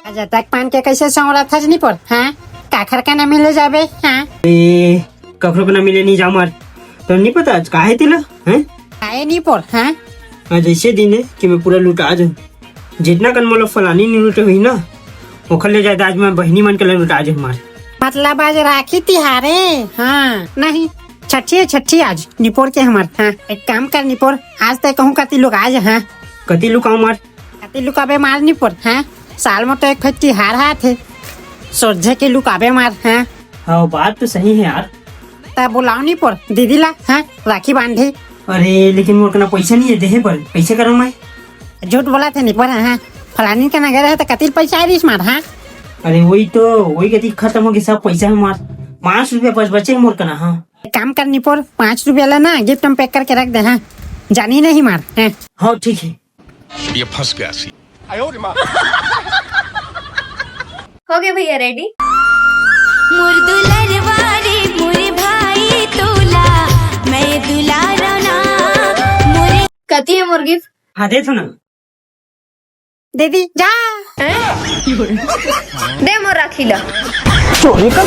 अच्छा तक पान के कैसे सौरा था नहीं पर हाँ काखर का ना मिले जाबे हाँ कखरो को ना मिले नहीं जामार तो नहीं पता आज काहे तिला हैं आए नहीं पर हाँ आज ऐसे दिन है कि मैं पूरा लुटा जाऊँ जितना कन मोलो फलानी नहीं लुटे हुई ना ओखर ले जाए आज मैं बहनी मन के लिए लुटा जाऊँ मार मतलब आज राखी तिहारे हाँ नहीं छठी है छठी आज निपोर के हमार हाँ एक काम कर निपोर आज तक कहूँ कति लोग आज हाँ कति लुकाऊ मार कति लुकाबे मार निपोर हाँ साल में तो एक फेर तिहार हाथ है सोझे के लुकाबे मार हाँ हाँ बात तो सही है यार तब बुलाओ निपोर दीदी ला हाँ राखी बांधी अरे लेकिन मोर कना पैसा नहीं है देहे पर कैसे करूँ मैं झूठ बोला थे निपोर हाँ फलानी का नगर है तो कति पैसा आई मार हाँ अरे वही कति खत्म हो गया सब पैसा है मार 5 रुपया बस बचे मोर कना हाँ एक काम कर निपोर 5 रुपया ला ना गिफ्ट में पैक करके रख दे हाँ जानी नहीं मार हाँ हाँ ठीक है ये फंस गया सी हो गए भैया रेडी। कती है मुर्गी हाँ दे थो ना दीदी जा दे मोर राखी ला चोरी कर